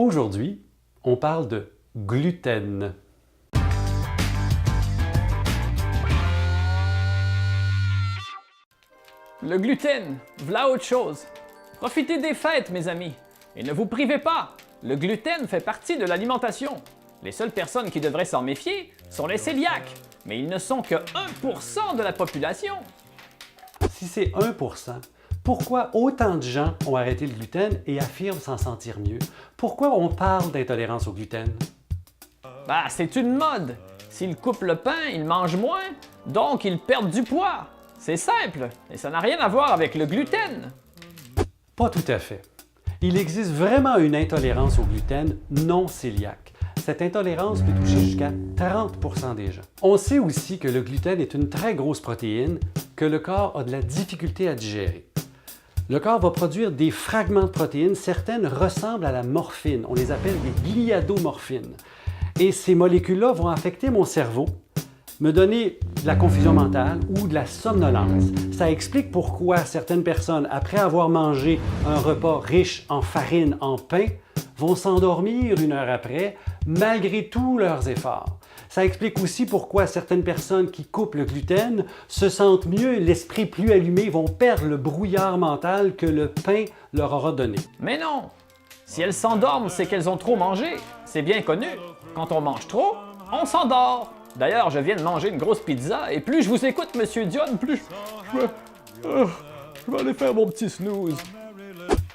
Aujourd'hui, on parle de gluten. Le gluten, v'là autre chose. Profitez des fêtes, mes amis. Et ne vous privez pas, le gluten fait partie de l'alimentation. Les seules personnes qui devraient s'en méfier sont les cœliaques, mais ils ne sont que 1% de la population. Si c'est 1%, pourquoi autant de gens ont arrêté le gluten et affirment s'en sentir mieux? Pourquoi on parle d'intolérance au gluten? Bah, c'est une mode. S'ils coupent le pain, ils mangent moins, donc ils perdent du poids. C'est simple, et ça n'a rien à voir avec le gluten. Pas tout à fait. Il existe vraiment une intolérance au gluten non cœliaque. Cette intolérance peut toucher jusqu'à 30% des gens. On sait aussi que le gluten est une très grosse protéine que le corps a de la difficulté à digérer. Le corps va produire des fragments de protéines, certaines ressemblent à la morphine, on les appelle des gliadomorphines. Et ces molécules-là vont affecter mon cerveau, me donner de la confusion mentale ou de la somnolence. Ça explique pourquoi certaines personnes, après avoir mangé un repas riche en farine, en pain, vont s'endormir 1 heure après, malgré tous leurs efforts. Ça explique aussi pourquoi certaines personnes qui coupent le gluten se sentent mieux, l'esprit plus allumé, vont perdre le brouillard mental que le pain leur aura donné. Mais non! Si elles s'endorment, c'est qu'elles ont trop mangé. C'est bien connu. Quand on mange trop, on s'endort. D'ailleurs, je viens de manger une grosse pizza et plus je vous écoute, Monsieur Dion, plus je vais aller faire mon petit snooze.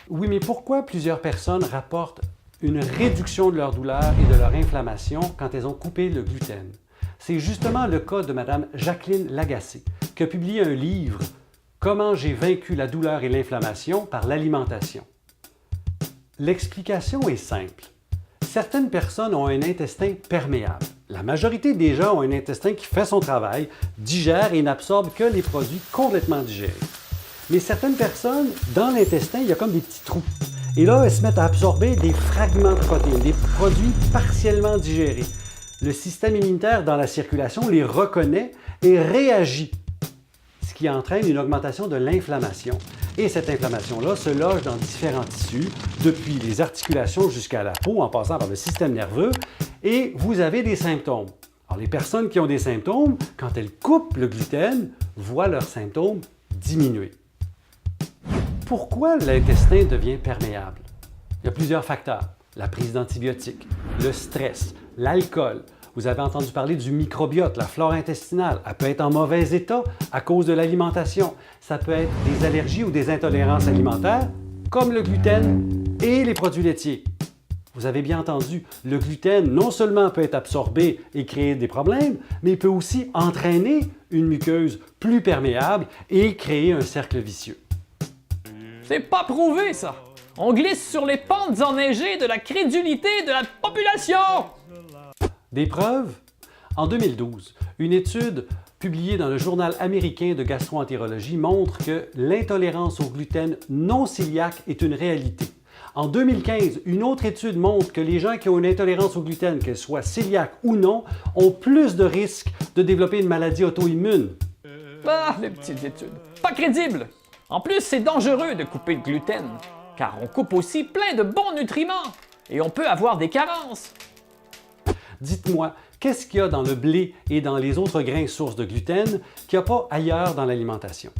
Oui, mais pourquoi plusieurs personnes rapportent une réduction de leur douleur et de leur inflammation quand elles ont coupé le gluten? C'est justement le cas de Mme Jacqueline Lagacé, qui a publié un livre « Comment j'ai vaincu la douleur et l'inflammation par l'alimentation ». L'explication est simple. Certaines personnes ont un intestin perméable. La majorité des gens ont un intestin qui fait son travail, digère et n'absorbe que les produits complètement digérés. Mais certaines personnes, dans l'intestin, il y a comme des petits trous. Et là, elles se mettent à absorber des fragments de protéines, des produits partiellement digérés. Le système immunitaire dans la circulation les reconnaît et réagit, ce qui entraîne une augmentation de l'inflammation. Et cette inflammation-là se loge dans différents tissus, depuis les articulations jusqu'à la peau, en passant par le système nerveux, et vous avez des symptômes. Alors, les personnes qui ont des symptômes, quand elles coupent le gluten, voient leurs symptômes diminuer. Pourquoi l'intestin devient perméable? Il y a plusieurs facteurs. La prise d'antibiotiques, le stress, l'alcool. Vous avez entendu parler du microbiote, la flore intestinale. Elle peut être en mauvais état à cause de l'alimentation. Ça peut être des allergies ou des intolérances alimentaires, comme le gluten et les produits laitiers. Vous avez bien entendu, le gluten non seulement peut être absorbé et créer des problèmes, mais il peut aussi entraîner une muqueuse plus perméable et créer un cercle vicieux. C'est pas prouvé, ça! On glisse sur les pentes enneigées de la crédulité de la population! Des preuves? En 2012, une étude publiée dans le journal américain de gastroentérologie montre que l'intolérance au gluten non cœliaque est une réalité. En 2015, une autre étude montre que les gens qui ont une intolérance au gluten, qu'elle soit cœliaque ou non, ont plus de risques de développer une maladie auto-immune. Ah, les petites études. Pas crédible! En plus, c'est dangereux de couper le gluten, car on coupe aussi plein de bons nutriments, et on peut avoir des carences. Dites-moi, qu'est-ce qu'il y a dans le blé et dans les autres grains sources de gluten qu'il n'y a pas ailleurs dans l'alimentation?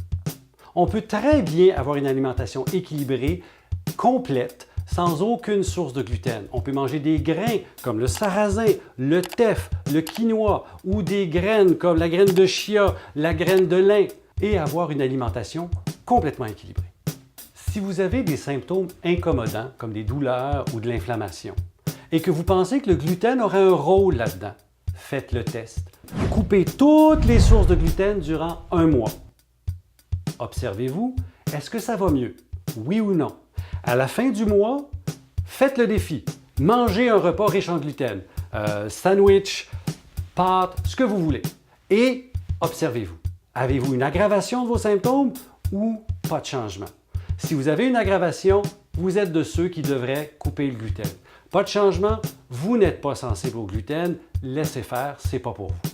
On peut très bien avoir une alimentation équilibrée, complète, sans aucune source de gluten. On peut manger des grains comme le sarrasin, le teff, le quinoa ou des graines comme la graine de chia, la graine de lin et avoir une alimentation complètement équilibrée. Si vous avez des symptômes incommodants comme des douleurs ou de l'inflammation et que vous pensez que le gluten aurait un rôle là-dedans, faites le test. Coupez toutes les sources de gluten durant 1 mois. Observez-vous, est-ce que ça va mieux? Oui ou non? À la fin du mois, faites le défi. Mangez un repas riche en gluten, sandwich, pâtes, ce que vous voulez. Et observez-vous. Avez-vous une aggravation de vos symptômes ou pas de changement? Si vous avez une aggravation, vous êtes de ceux qui devraient couper le gluten. Pas de changement, vous n'êtes pas sensible au gluten, laissez faire, c'est pas pour vous.